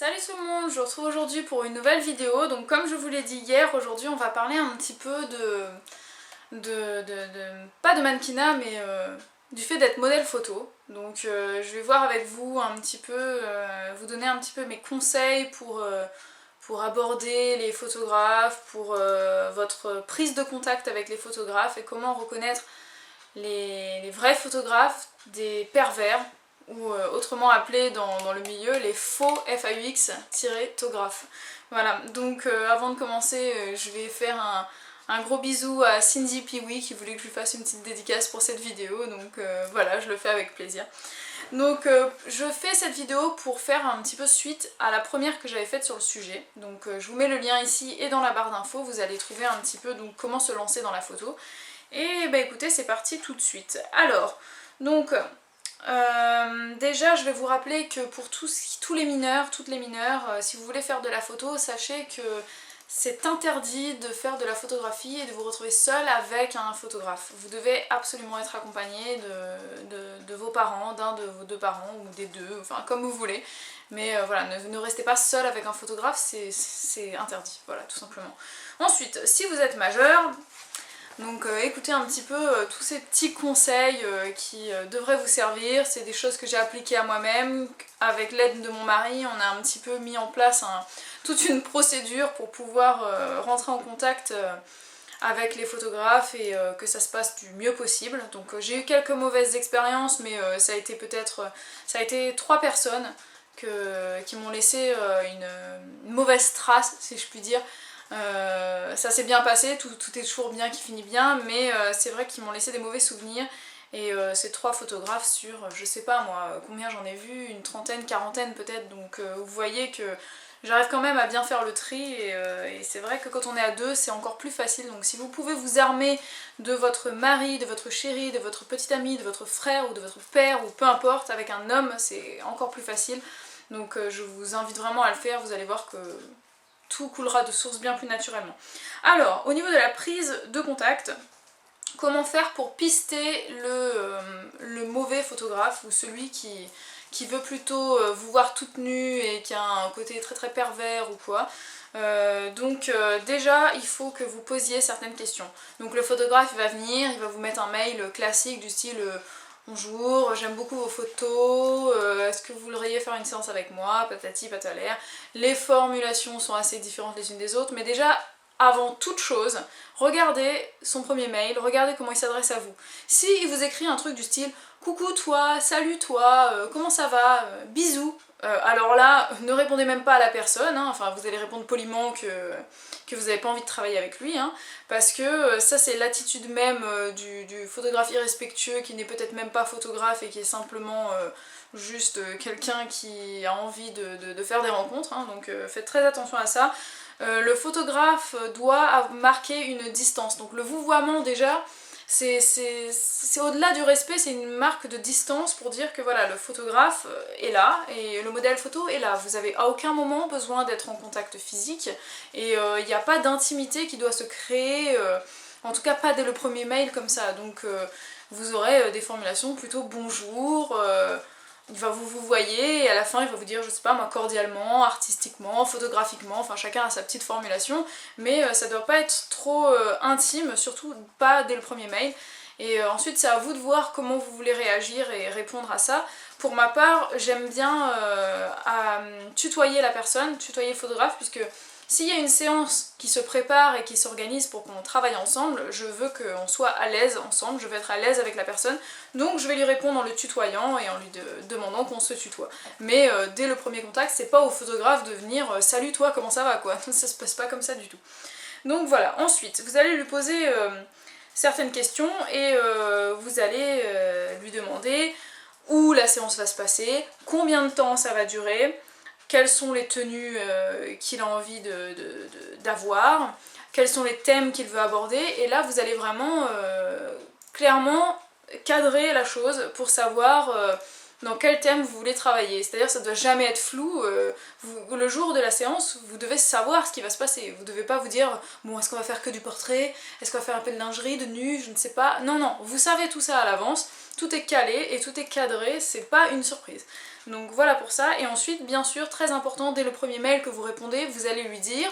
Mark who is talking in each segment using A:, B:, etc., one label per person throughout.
A: Salut tout le monde, je vous retrouve aujourd'hui pour une nouvelle vidéo. Donc comme je vous l'ai dit hier, aujourd'hui on va parler un petit peu pas de mannequinat, mais du fait d'être modèle photo. Donc je vais voir avec vous un petit peu, vous donner un petit peu mes conseils pour aborder les photographes, pour votre prise de contact avec les photographes et comment reconnaître les vrais photographes des pervers ou autrement appelés dans le milieu les faux FAUX-tographes. Voilà, donc avant de commencer, je vais faire un gros bisou à Cindy Piwi qui voulait que je lui fasse une petite dédicace pour cette vidéo, donc voilà, je le fais avec plaisir. Donc je fais cette vidéo pour faire un petit peu suite à la première que j'avais faite sur le sujet. Donc je vous mets le lien ici et dans la barre d'infos, vous allez trouver un petit peu donc, comment se lancer dans la photo. Et bah écoutez, c'est parti tout de suite. Alors, donc déjà je vais vous rappeler que pour tous les mineurs, toutes les mineures, si vous voulez faire de la photo, sachez que c'est interdit de faire de la photographie et de vous retrouver seul avec un photographe. Vous devez absolument être accompagné de vos parents, d'un de vos deux parents ou des deux, enfin comme vous voulez. Mais voilà, ne restez pas seul avec un photographe, c'est interdit, voilà, tout simplement. Ensuite, si vous êtes majeur, donc écoutez un petit peu tous ces petits conseils qui devraient vous servir. C'est des choses que j'ai appliquées à moi-même. Avec l'aide de mon mari, on a un petit peu mis en place toute une procédure pour pouvoir rentrer en contact avec les photographes et que ça se passe du mieux possible. Donc j'ai eu quelques mauvaises expériences, mais ça a été 3 personnes qui m'ont laissé une mauvaise trace, si je puis dire. Ça s'est bien passé, tout est toujours bien qui finit bien, mais c'est vrai qu'ils m'ont laissé des mauvais souvenirs. Et c'est 3 photographes sur, je sais pas moi, combien j'en ai vu, une trentaine, quarantaine peut-être, donc vous voyez que j'arrive quand même à bien faire le tri, et c'est vrai que quand on est à 2, c'est encore plus facile. Donc si vous pouvez vous armer de votre mari, de votre chéri, de votre petit ami, de votre frère ou de votre père, ou peu importe, avec un homme, c'est encore plus facile. Donc je vous invite vraiment à le faire, vous allez voir que tout coulera de source bien plus naturellement. Alors, au niveau de la prise de contact, comment faire pour pister le mauvais photographe ou celui qui veut plutôt vous voir toute nue et qui a un côté très très pervers ou quoi. Déjà il faut que vous posiez certaines questions. Donc le photographe il va venir, il va vous mettre un mail classique du style bonjour, j'aime beaucoup vos photos, est-ce que vous voudriez faire une séance avec moi, patati patalaire. Les formulations sont assez différentes les unes des autres, mais déjà avant toute chose, regardez son premier mail, regardez comment il s'adresse à vous. Si il vous écrit un truc du style coucou toi, salut toi, comment ça va, bisous, alors là, ne répondez même pas à la personne, hein. Enfin vous allez répondre poliment que vous n'avez pas envie de travailler avec lui, hein, parce que ça c'est l'attitude même du photographe irrespectueux qui n'est peut-être même pas photographe et qui est simplement juste quelqu'un qui a envie de faire des rencontres, hein, donc faites très attention à ça. Le photographe doit marquer une distance, donc le vouvoiement déjà, c'est au-delà du respect, c'est une marque de distance pour dire que voilà, le photographe est là et le modèle photo est là. Vous avez à aucun moment besoin d'être en contact physique et il n'y a pas d'intimité qui doit se créer, en tout cas pas dès le premier mail comme ça. Donc vous aurez des formulations plutôt bonjour, il va vous voyez et à la fin il va vous dire, je sais pas moi, cordialement, artistiquement, photographiquement, enfin chacun a sa petite formulation, mais ça doit pas être trop intime, surtout pas dès le premier mail. Et ensuite c'est à vous de voir comment vous voulez réagir et répondre à ça. Pour ma part, j'aime bien tutoyer la personne, tutoyer le photographe, puisque s'il y a une séance qui se prépare et qui s'organise pour qu'on travaille ensemble, je veux qu'on soit à l'aise ensemble, je veux être à l'aise avec la personne, donc je vais lui répondre en le tutoyant et en lui demandant qu'on se tutoie. Mais dès le premier contact, c'est pas au photographe de venir salut toi, comment ça va quoi, ça se passe pas comme ça du tout. Donc voilà, ensuite, vous allez lui poser certaines questions et vous allez lui demander où la séance va se passer, combien de temps ça va durer, quelles sont les tenues qu'il a envie d'avoir, quels sont les thèmes qu'il veut aborder, et là vous allez vraiment clairement cadrer la chose pour savoir dans quel thème vous voulez travailler. C'est-à-dire ça ne doit jamais être flou. Le jour de la séance, vous devez savoir ce qui va se passer. Vous ne devez pas vous dire bon, est-ce qu'on va faire que du portrait, est-ce qu'on va faire un peu de lingerie, de nu, je ne sais pas. Non, non, vous savez tout ça à l'avance, tout est calé et tout est cadré, c'est pas une surprise. Donc voilà pour ça. Et ensuite, bien sûr, très important, dès le premier mail que vous répondez, vous allez lui dire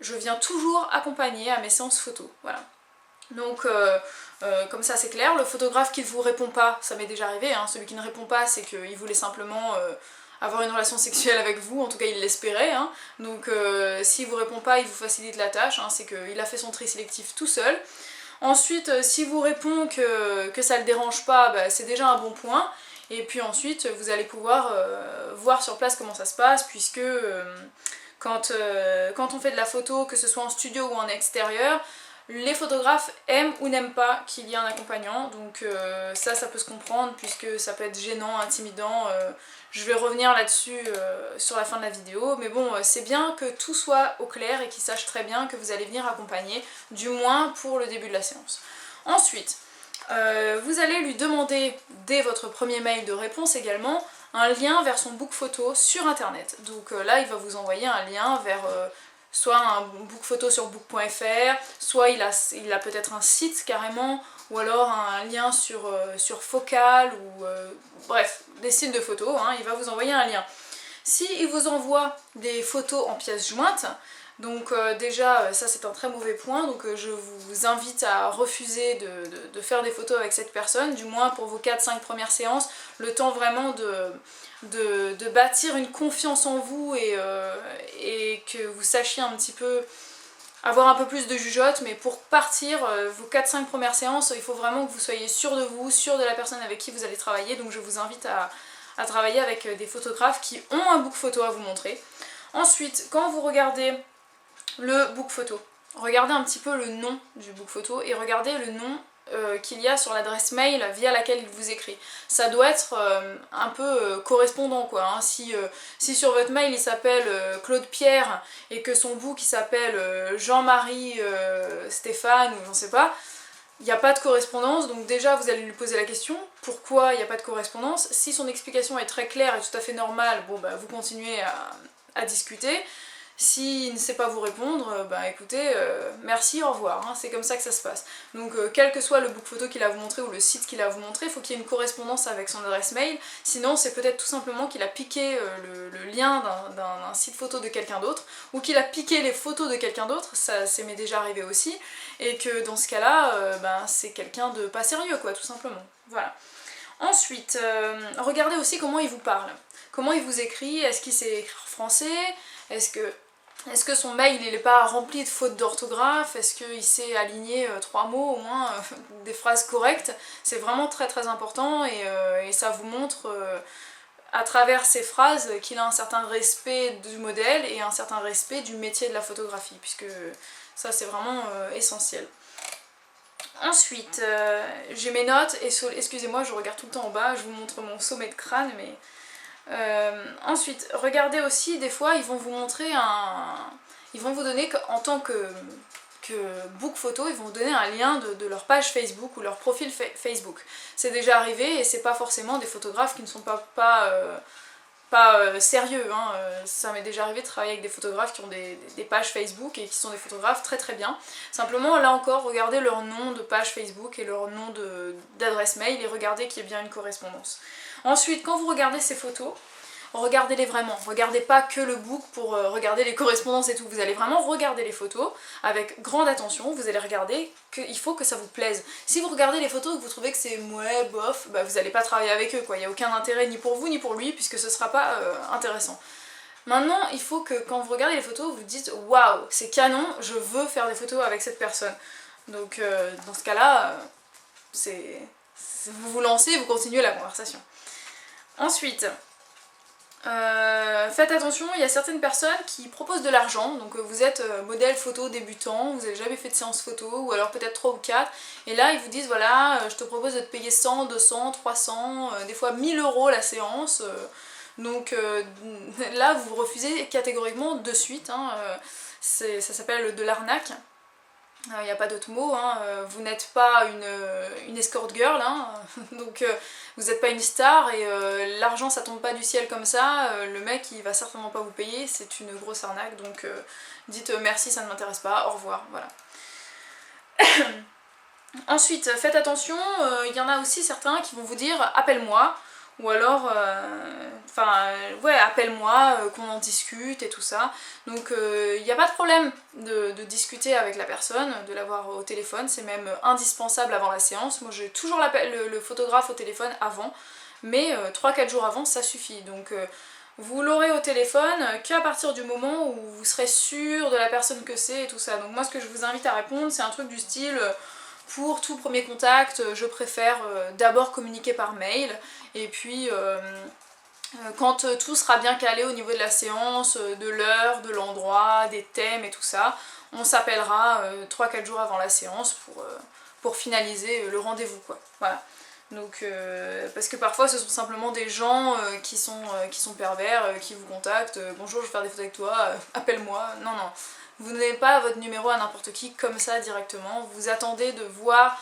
A: je viens toujours accompagner à mes séances photo. Voilà. Donc comme ça c'est clair. Le photographe qui ne vous répond pas, ça m'est déjà arrivé, hein. Celui qui ne répond pas c'est qu'il voulait simplement avoir une relation sexuelle avec vous, en tout cas il l'espérait, hein. Donc s'il vous répond pas, il vous facilite la tâche, hein. C'est qu'il a fait son tri sélectif tout seul. Ensuite s'il vous répond que ça le dérange pas, bah, c'est déjà un bon point. Et puis ensuite vous allez pouvoir voir sur place comment ça se passe, puisque quand on fait de la photo, que ce soit en studio ou en extérieur, les photographes aiment ou n'aiment pas qu'il y ait un accompagnant, donc ça peut se comprendre puisque ça peut être gênant, intimidant. Je vais revenir là-dessus sur la fin de la vidéo, mais bon, c'est bien que tout soit au clair et qu'ils sachent très bien que vous allez venir accompagner, du moins pour le début de la séance. Ensuite, vous allez lui demander, dès votre premier mail de réponse également, un lien vers son book photo sur internet. Donc là, il va vous envoyer un lien vers soit un book photo sur book.fr, soit il a peut-être un site carrément, ou alors un lien sur Focal, ou bref, des sites de photos, hein, il va vous envoyer un lien. S'il vous envoie des photos en pièces jointes, donc déjà ça c'est un très mauvais point, donc je vous invite à refuser de faire des photos avec cette personne, du moins pour vos 4-5 premières séances, le temps vraiment de bâtir une confiance en vous et que vous sachiez un petit peu avoir un peu plus de jugeote, mais pour partir, vos 4-5 premières séances, il faut vraiment que vous soyez sûr de vous, sûr de la personne avec qui vous allez travailler, donc je vous invite à travailler avec des photographes qui ont un book photo à vous montrer. Ensuite, quand vous regardez le book photo, regardez un petit peu le nom du book photo et regardez le nom qu'il y a sur l'adresse mail via laquelle il vous écrit. Ça doit être un peu correspondant quoi, hein. Si sur votre mail il s'appelle Claude Pierre et que son book il s'appelle Jean-Marie Stéphane ou j'en sais pas, il n'y a pas de correspondance, donc déjà vous allez lui poser la question, pourquoi il n'y a pas de correspondance. Si son explication est très claire et tout à fait normale, bon bah vous continuez à discuter. S'il ne sait pas vous répondre, bah écoutez, merci, au revoir, hein, c'est comme ça que ça se passe. Donc quel que soit le book photo qu'il a vous montré ou le site qu'il a vous montré, il faut qu'il y ait une correspondance avec son adresse mail, sinon c'est peut-être tout simplement qu'il a piqué le lien d'un site photo de quelqu'un d'autre, ou qu'il a piqué les photos de quelqu'un d'autre, ça m'est déjà arrivé aussi, et que dans ce cas-là, ben, c'est quelqu'un de pas sérieux quoi, tout simplement. Voilà. Ensuite, regardez aussi comment il vous parle, comment il vous écrit, est-ce qu'il sait écrire français, est-ce que son mail il n'est pas rempli de fautes d'orthographe, est-ce qu'il sait aligner 3 mots au moins, des phrases correctes. C'est vraiment très très important et ça vous montre à travers ces phrases qu'il a un certain respect du modèle et un certain respect du métier de la photographie, puisque ça c'est vraiment essentiel. Ensuite, j'ai mes notes, et excusez-moi je regarde tout le temps en bas, je vous montre mon sommet de crâne, mais... ensuite, regardez aussi, des fois ils vont vous montrer ils vont vous donner en tant que book photo, ils vont vous donner un lien de leur page Facebook ou leur profil Facebook. C'est déjà arrivé et c'est pas forcément des photographes qui ne sont pas sérieux, hein. Ça m'est déjà arrivé de travailler avec des photographes qui ont des pages Facebook et qui sont des photographes très très bien. Simplement là encore, regardez leur nom de page Facebook et leur nom d'adresse mail et regardez qu'il y ait bien une correspondance. Ensuite, quand vous regardez ces photos, regardez-les vraiment. Regardez pas que le book pour regarder les correspondances et tout. Vous allez vraiment regarder les photos avec grande attention. Vous allez regarder qu'il faut que ça vous plaise. Si vous regardez les photos et que vous trouvez que c'est ouais, bof, bah vous n'allez pas travailler avec eux, quoi. Il n'y a aucun intérêt ni pour vous ni pour lui puisque ce sera pas intéressant. Maintenant, il faut que quand vous regardez les photos, vous dites waouh, c'est canon, je veux faire des photos avec cette personne. Donc dans ce cas-là, vous vous lancez et vous continuez la conversation. Ensuite, faites attention, il y a certaines personnes qui proposent de l'argent, donc vous êtes modèle photo débutant, vous n'avez jamais fait de séance photo, ou alors peut-être 3 ou 4, et là ils vous disent voilà, je te propose de te payer 100, 200, 300, des fois 1000 € la séance, donc là vous refusez catégoriquement de suite, hein, ça s'appelle de l'arnaque. Il n'y a pas d'autre mot, hein. Vous n'êtes pas une escort girl, hein. Donc vous n'êtes pas une star et l'argent ça tombe pas du ciel comme ça, le mec il va certainement pas vous payer, c'est une grosse arnaque, donc dites merci ça ne m'intéresse pas, au revoir, voilà. Ensuite, faites attention, il y en a aussi certains qui vont vous dire appelle-moi, ou alors, ouais, appelle-moi, qu'on en discute et tout ça. Donc il n'y a pas de problème de discuter avec la personne, de l'avoir au téléphone, c'est même indispensable avant la séance. Moi j'ai toujours le photographe au téléphone avant, mais 3-4 jours avant ça suffit. Donc vous l'aurez au téléphone qu'à partir du moment où vous serez sûr de la personne que c'est et tout ça. Donc moi ce que je vous invite à répondre, c'est un truc du style pour tout premier contact, je préfère d'abord communiquer par mail, et puis quand tout sera bien calé au niveau de la séance, de l'heure, de l'endroit, des thèmes et tout ça, on s'appellera 3-4 jours avant la séance pour finaliser le rendez-vous, quoi. Voilà. Donc, parce que parfois ce sont simplement des gens qui sont pervers, qui vous contactent, bonjour je vais faire des photos avec toi, appelle-moi, non non. Vous ne donnez pas votre numéro à n'importe qui comme ça directement, vous attendez de voir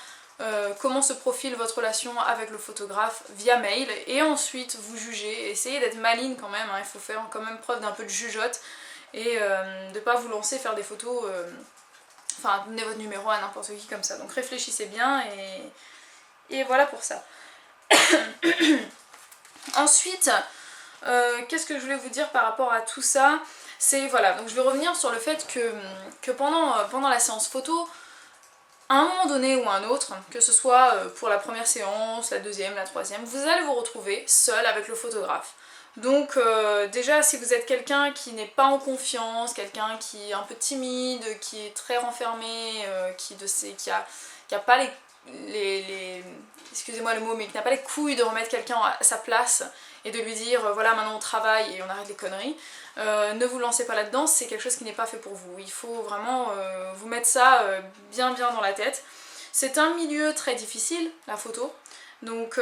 A: comment se profile votre relation avec le photographe via mail, et ensuite vous jugez, essayez d'être maligne quand même, hein, il faut faire quand même preuve d'un peu de jugeote, et de ne pas vous lancer faire des photos, enfin donner votre numéro à n'importe qui comme ça, donc réfléchissez bien, et voilà pour ça. Ensuite, qu'est-ce que je voulais vous dire par rapport à tout ça? C'est, voilà, donc je vais revenir sur le fait que pendant la séance photo, à un moment donné ou à un autre, que ce soit pour la première séance, la deuxième, la troisième, vous allez vous retrouver seul avec le photographe. Donc déjà, si vous êtes quelqu'un qui n'est pas en confiance, quelqu'un qui est un peu timide, qui est très renfermé, qui a pas excusez-moi le mot, mais qui n'a pas les couilles de remettre quelqu'un à sa place et de lui dire voilà maintenant on travaille et on arrête les conneries, ne vous lancez pas là-dedans, c'est quelque chose qui n'est pas fait pour vous. Il faut vraiment vous mettre ça bien dans la tête. C'est un milieu très difficile, la photo. Donc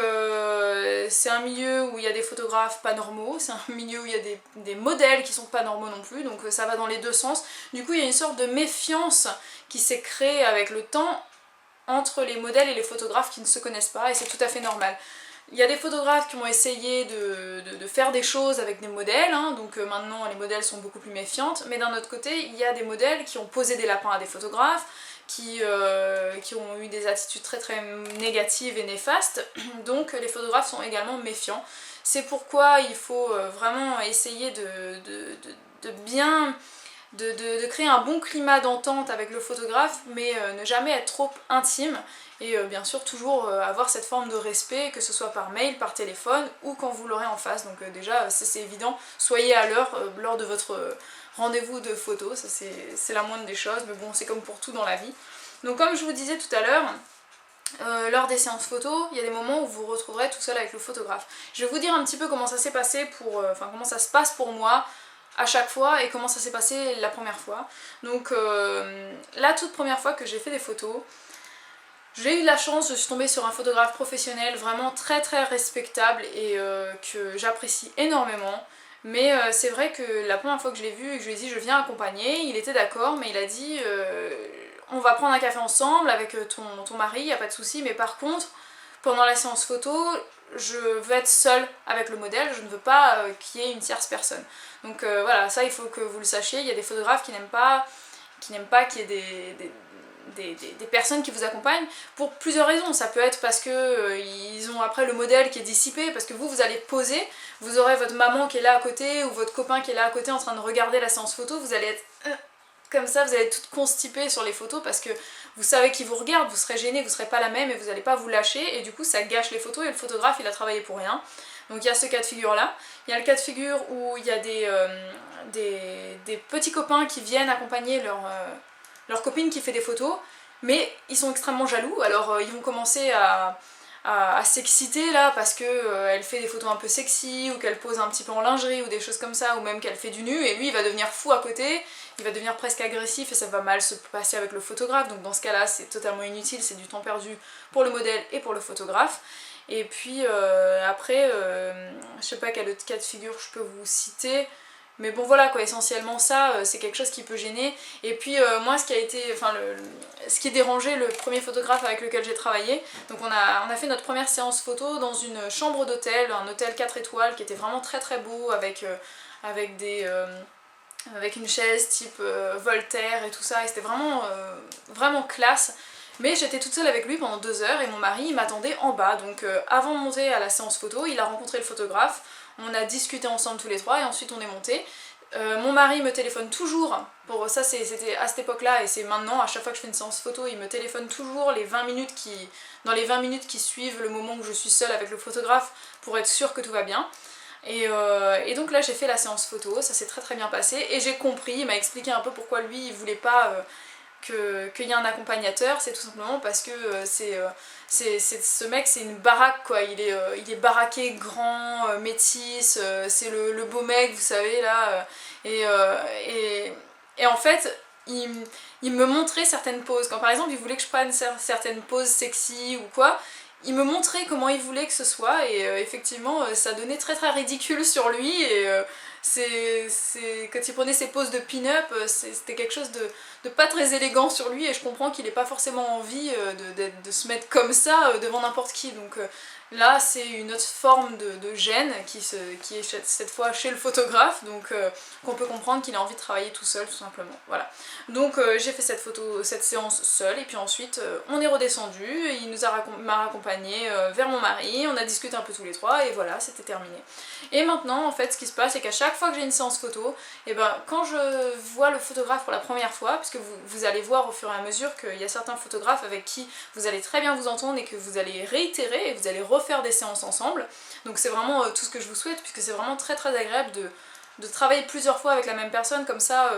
A: c'est un milieu où il y a des photographes pas normaux, c'est un milieu où il y a des modèles qui sont pas normaux non plus, donc ça va dans les deux sens. Du coup il y a une sorte de méfiance qui s'est créée avec le temps entre les modèles et les photographes qui ne se connaissent pas, et c'est tout à fait normal. Il y a des photographes qui ont essayé de faire des choses avec des modèles, hein, donc maintenant les modèles sont beaucoup plus méfiantes, mais d'un autre côté, il y a des modèles qui ont posé des lapins à des photographes, qui ont eu des attitudes très négatives et néfastes, donc les photographes sont également méfiants. C'est pourquoi il faut vraiment essayer de bien... De créer un bon climat d'entente avec le photographe, mais ne jamais être trop intime, et bien sûr toujours avoir cette forme de respect, que ce soit par mail, par téléphone ou quand vous l'aurez en face. Donc déjà c'est évident, soyez à l'heure lors de votre rendez-vous de photo, ça c'est la moindre des choses, mais bon c'est comme pour tout dans la vie. Donc comme je vous disais tout à l'heure, lors des séances photo, il y a des moments où vous vous retrouverez tout seul avec le photographe. Je vais vous dire un petit peu comment ça s'est passé comment ça se passe pour moi à chaque fois et comment ça s'est passé la première fois. Donc la toute première fois que j'ai fait des photos, j'ai eu de la chance, je suis tombée sur un photographe professionnel vraiment très respectable et que j'apprécie énormément. Mais c'est vrai que la première fois que je l'ai vu et que je lui ai dit je viens accompagner, il était d'accord, mais il a dit on va prendre un café ensemble avec ton mari, y a pas de souci, mais par contre pendant la séance photo, je veux être seule avec le modèle, je ne veux pas qu'il y ait une tierce personne. Donc voilà, ça il faut que vous le sachiez, il y a des photographes qui n'aiment pas qu'il y ait des personnes qui vous accompagnent pour plusieurs raisons. Ça peut être parce que ils ont après le modèle qui est dissipé, parce que vous allez poser, vous aurez votre maman qui est là à côté ou votre copain qui est là à côté en train de regarder la séance photo, vous allez être comme ça, vous allez être toute constipée sur les photos parce que vous savez qui vous regarde, vous serez gêné, vous serez pas la même et vous n'allez pas vous lâcher, et du coup ça gâche les photos et le photographe il a travaillé pour rien. Donc il y a ce cas de figure là. Il y a le cas de figure où il y a des petits copains qui viennent accompagner leur copine qui fait des photos, mais ils sont extrêmement jaloux, alors ils vont commencer à s'exciter là parce que elle fait des photos un peu sexy, ou qu'elle pose un petit peu en lingerie ou des choses comme ça, ou même qu'elle fait du nu, et lui il va devenir fou à côté, il va devenir presque agressif et ça va mal se passer avec le photographe. Donc dans ce cas là c'est totalement inutile, c'est du temps perdu pour le modèle et pour le photographe. Et puis après je sais pas quel autre cas de figure je peux vous citer. Mais bon voilà quoi, essentiellement ça, c'est quelque chose qui peut gêner. Et puis moi ce qui a été, ce qui dérangeait le premier photographe avec lequel j'ai travaillé, donc on a fait notre première séance photo dans une chambre d'hôtel, un hôtel 4 étoiles qui était vraiment très très beau avec avec une chaise type Voltaire et tout ça, et c'était vraiment classe. Mais j'étais toute seule avec lui pendant 2 heures et mon mari il m'attendait en bas, donc avant de monter à la séance photo, il a rencontré le photographe, on a discuté ensemble tous les trois et ensuite on est monté. Mon mari me téléphone toujours, pour ça c'était à cette époque-là et c'est maintenant, à chaque fois que je fais une séance photo, il me téléphone toujours dans les 20 minutes qui suivent le moment où je suis seule avec le photographe pour être sûre que tout va bien. Et donc là j'ai fait la séance photo, ça s'est très très bien passé et j'ai compris, il m'a expliqué un peu pourquoi lui il voulait pas qu'il y ait un accompagnateur, c'est tout simplement parce que ce mec c'est une baraque quoi, il est baraqué, grand, métis, c'est le beau mec vous savez là, et en fait il me montrait certaines poses, quand par exemple il voulait que je prenne certaines poses sexy ou quoi, il me montrait comment il voulait que ce soit et effectivement ça donnait très très ridicule sur lui et quand il prenait ses poses de pin-up c'était quelque chose de pas très élégant sur lui et je comprends qu'il n'ait pas forcément envie de se mettre comme ça devant n'importe qui, donc là c'est une autre forme de gêne qui est cette fois chez le photographe, donc qu'on peut comprendre qu'il a envie de travailler tout seul tout simplement, voilà. Donc j'ai fait cette séance seule et puis ensuite on est redescendu, il m'a raccompagné vers mon mari, on a discuté un peu tous les trois et voilà, c'était terminé. Et maintenant en fait ce qui se passe c'est qu'à chaque fois que j'ai une séance photo, et ben quand je vois le photographe pour la première fois, puisque vous allez voir au fur et à mesure qu'il y a certains photographes avec qui vous allez très bien vous entendre et que vous allez réitérer et vous allez refaire des séances ensemble, donc c'est vraiment tout ce que je vous souhaite puisque c'est vraiment très très agréable de travailler plusieurs fois avec la même personne, comme ça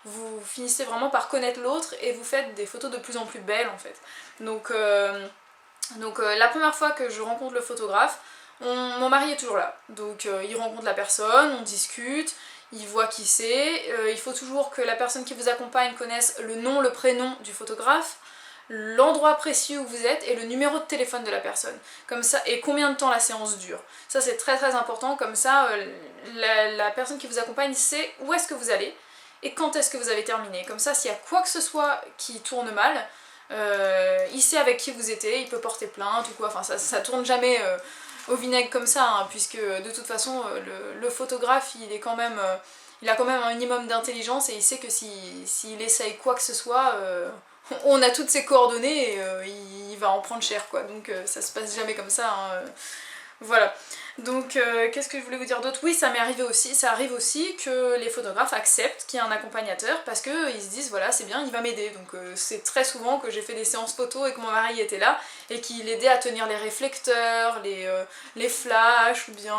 A: vous finissez vraiment par connaître l'autre et vous faites des photos de plus en plus belles en fait. Donc la première fois que je rencontre le photographe, mon mari est toujours là, donc il rencontre la personne, on discute, il voit qui c'est, il faut toujours que la personne qui vous accompagne connaisse le nom, le prénom du photographe, l'endroit précis où vous êtes et le numéro de téléphone de la personne, comme ça, et combien de temps la séance dure. Ça c'est très très important, comme ça la personne qui vous accompagne sait où est-ce que vous allez et quand est-ce que vous avez terminé. Comme ça s'il y a quoi que ce soit qui tourne mal, il sait avec qui vous étiez, il peut porter plainte ou quoi, enfin ça tourne jamais au vinaigre comme ça, hein, puisque de toute façon le photographe il a quand même un minimum d'intelligence et il sait que s'il essaye quoi que ce soit, on a toutes ses coordonnées et il va en prendre cher quoi, donc ça se passe jamais comme ça, hein, voilà. Donc qu'est-ce que je voulais vous dire d'autre? Oui, ça arrive aussi que les photographes acceptent qu'il y ait un accompagnateur parce qu'ils se disent voilà c'est bien, il va m'aider, donc c'est très souvent que j'ai fait des séances photos et que mon mari était là et qu'il aidait à tenir les réflecteurs, les flashs ou bien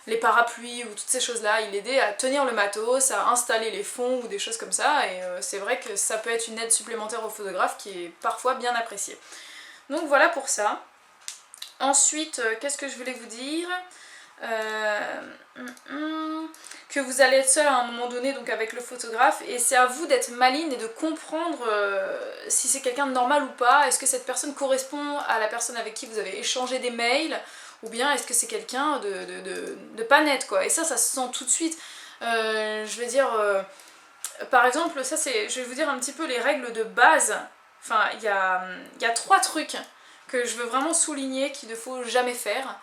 A: les parapluies ou toutes ces choses là, il aidait à tenir le matos, à installer les fonds ou des choses comme ça, et c'est vrai que ça peut être une aide supplémentaire au photographe qui est parfois bien appréciée. Donc voilà pour ça. Ensuite, qu'est-ce que je voulais vous dire, que vous allez être seul à un moment donné donc avec le photographe et c'est à vous d'être maligne et de comprendre si c'est quelqu'un de normal ou pas, est-ce que cette personne correspond à la personne avec qui vous avez échangé des mails ou bien est-ce que c'est quelqu'un de pas net quoi, et ça se sent tout de suite. Je veux dire, par exemple, je vais vous dire un petit peu les règles de base, enfin il y a 3 trucs que je veux vraiment souligner qu'il ne faut jamais faire.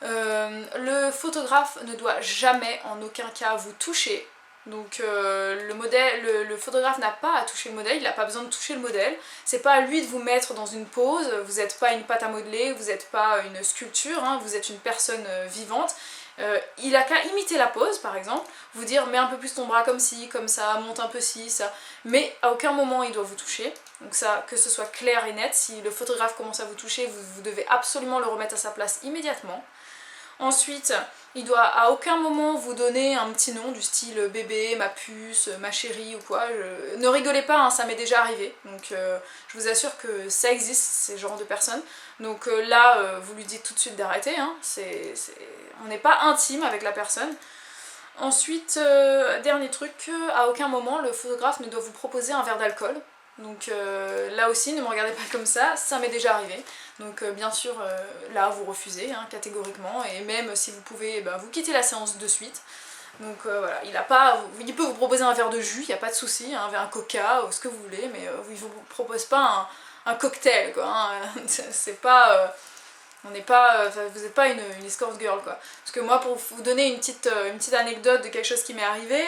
A: Le photographe ne doit jamais en aucun cas vous toucher, donc le photographe n'a pas à toucher le modèle, il n'a pas besoin de toucher le modèle, c'est pas à lui de vous mettre dans une pose, vous n'êtes pas une pâte à modeler, vous n'êtes pas une sculpture, hein, vous êtes une personne vivante. Il a qu'à imiter la pose par exemple, vous dire mets un peu plus ton bras comme ci, comme ça, monte un peu ci, ça, mais à aucun moment il doit vous toucher, donc ça, que ce soit clair et net, si le photographe commence à vous toucher, vous devez absolument le remettre à sa place immédiatement. Ensuite, il doit à aucun moment vous donner un petit nom du style bébé, ma puce, ma chérie ou quoi. Ne rigolez pas, hein, ça m'est déjà arrivé. Donc je vous assure que ça existe, ces genres de personnes. Donc là, vous lui dites tout de suite d'arrêter. Hein. On n'est pas intime avec la personne. Ensuite, dernier truc, à aucun moment le photographe ne doit vous proposer un verre d'alcool. Donc là aussi, ne me regardez pas comme ça m'est déjà arrivé. Donc bien sûr, là vous refusez hein, catégoriquement, et même si vous pouvez, vous quittez la séance de suite. Donc voilà, il peut vous proposer un verre de jus, il n'y a pas de souci, hein, un coca ou ce que vous voulez, mais il ne vous propose pas un cocktail, quoi. Hein. C'est pas... on n'est pas, vous n'êtes pas une escort girl, quoi. Parce que moi, pour vous donner une petite anecdote de quelque chose qui m'est arrivé,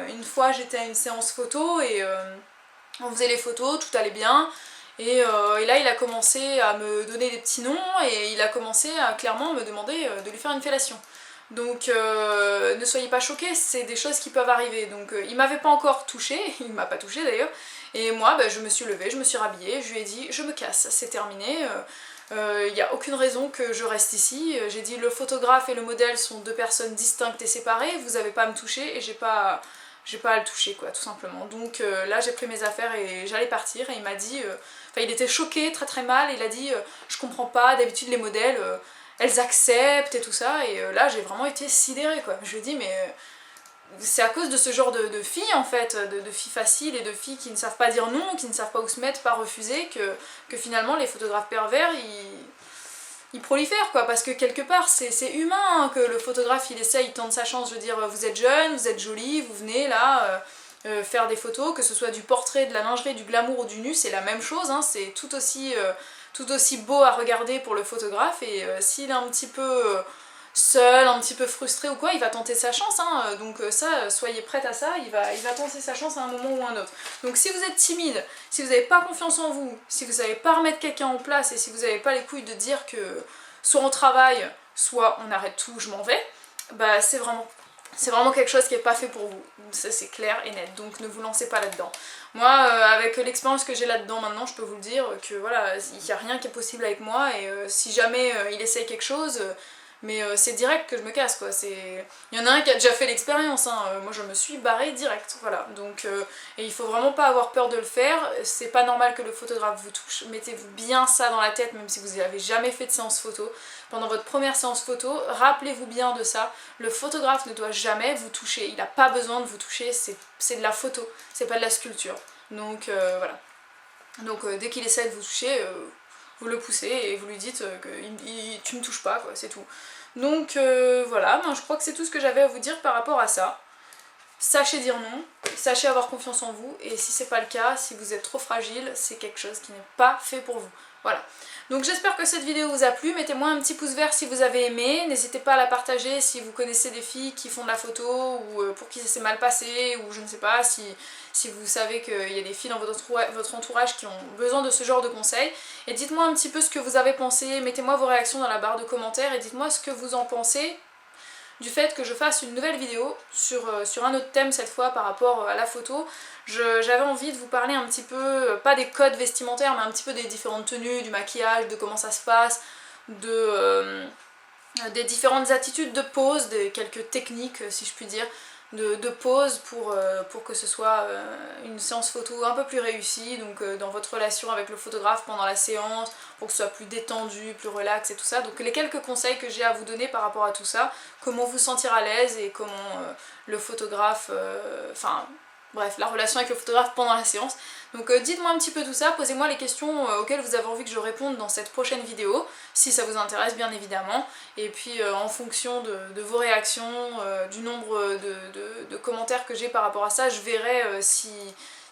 A: une fois j'étais à une séance photo et on faisait les photos, tout allait bien. Et là il a commencé à me donner des petits noms et il a commencé à clairement me demander de lui faire une fellation. Donc ne soyez pas choqués, c'est des choses qui peuvent arriver. Donc il m'avait pas encore touché, il m'a pas touché d'ailleurs. Et moi je me suis levée, je me suis rhabillée, je lui ai dit je me casse, c'est terminé. Il n'y a aucune raison que je reste ici. J'ai dit le photographe et le modèle sont deux personnes distinctes et séparées, vous n'avez pas à me toucher et j'ai pas à le toucher, quoi, tout simplement. Donc là j'ai pris mes affaires et j'allais partir et il m'a dit, il était choqué, très très mal, il a dit je comprends pas, d'habitude les modèles elles acceptent et tout ça, et là j'ai vraiment été sidérée, quoi. Je lui ai dit mais c'est à cause de ce genre de filles en fait, de filles faciles et de filles qui ne savent pas dire non, qui ne savent pas où se mettre, pas refuser, que finalement les photographes pervers ils prolifèrent, quoi, parce que quelque part c'est humain, hein, que le photographe il essaye, il tente sa chance, je veux dire vous êtes jeune, vous êtes jolie, vous venez là faire des photos, que ce soit du portrait, de la lingerie, du glamour ou du nu, c'est la même chose, hein, c'est tout aussi beau à regarder pour le photographe, et s'il est un petit peu seul, un petit peu frustré ou quoi, il va tenter sa chance, hein, donc ça, soyez prête à ça, il va tenter sa chance à un moment ou à un autre. Donc si vous êtes timide, si vous n'avez pas confiance en vous, si vous savez pas remettre quelqu'un en place, et si vous n'avez pas les couilles de dire que soit on travaille, soit on arrête tout, je m'en vais, bah c'est vraiment quelque chose qui n'est pas fait pour vous, ça c'est clair et net, donc ne vous lancez pas là-dedans. Moi, avec l'expérience que j'ai là-dedans maintenant, je peux vous le dire que voilà, il n'y a rien qui est possible avec moi, et si jamais il essaye quelque chose, mais c'est direct que je me casse, quoi. Il y en a un qui a déjà fait l'expérience, hein. Moi je me suis barrée direct, voilà. Donc, et il faut vraiment pas avoir peur de le faire, c'est pas normal que le photographe vous touche, mettez-vous bien ça dans la tête, même si vous n'avez jamais fait de séance photo. Pendant votre première séance photo, rappelez-vous bien de ça, le photographe ne doit jamais vous toucher, il n'a pas besoin de vous toucher, c'est de la photo, c'est pas de la sculpture. Donc voilà. Donc dès qu'il essaie de vous toucher, vous le poussez et vous lui dites que tu me touches pas, quoi, c'est tout. Donc voilà, je crois que c'est tout ce que j'avais à vous dire par rapport à ça. Sachez dire non, sachez avoir confiance en vous, et si c'est pas le cas, si vous êtes trop fragile, c'est quelque chose qui n'est pas fait pour vous. Voilà. Donc j'espère que cette vidéo vous a plu, mettez-moi un petit pouce vert si vous avez aimé, n'hésitez pas à la partager si vous connaissez des filles qui font de la photo, ou pour qui ça s'est mal passé, ou je ne sais pas, si vous savez qu'il y a des filles dans votre entourage qui ont besoin de ce genre de conseils. Et dites-moi un petit peu ce que vous avez pensé, mettez-moi vos réactions dans la barre de commentaires, et dites-moi ce que vous en pensez du fait que je fasse une nouvelle vidéo sur un autre thème cette fois par rapport à la photo. J'avais envie de vous parler un petit peu, pas des codes vestimentaires, mais un petit peu des différentes tenues, du maquillage, de comment ça se passe, des différentes attitudes de pose, des quelques techniques si je puis dire, de pose pour que ce soit une séance photo un peu plus réussie, donc dans votre relation avec le photographe pendant la séance, pour que ce soit plus détendu, plus relax et tout ça. Donc les quelques conseils que j'ai à vous donner par rapport à tout ça, comment vous sentir à l'aise et comment le photographe, bref, la relation avec le photographe pendant la séance. Donc dites-moi un petit peu tout ça, posez-moi les questions auxquelles vous avez envie que je réponde dans cette prochaine vidéo, si ça vous intéresse bien évidemment. Et puis en fonction de vos réactions, du nombre de commentaires que j'ai par rapport à ça, je verrai si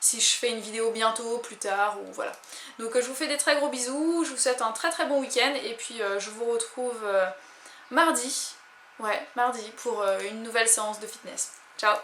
A: je fais une vidéo bientôt, plus tard, ou voilà. Donc je vous fais des très gros bisous, je vous souhaite un très très bon week-end, et puis je vous retrouve mardi, pour une nouvelle séance de fitness. Ciao!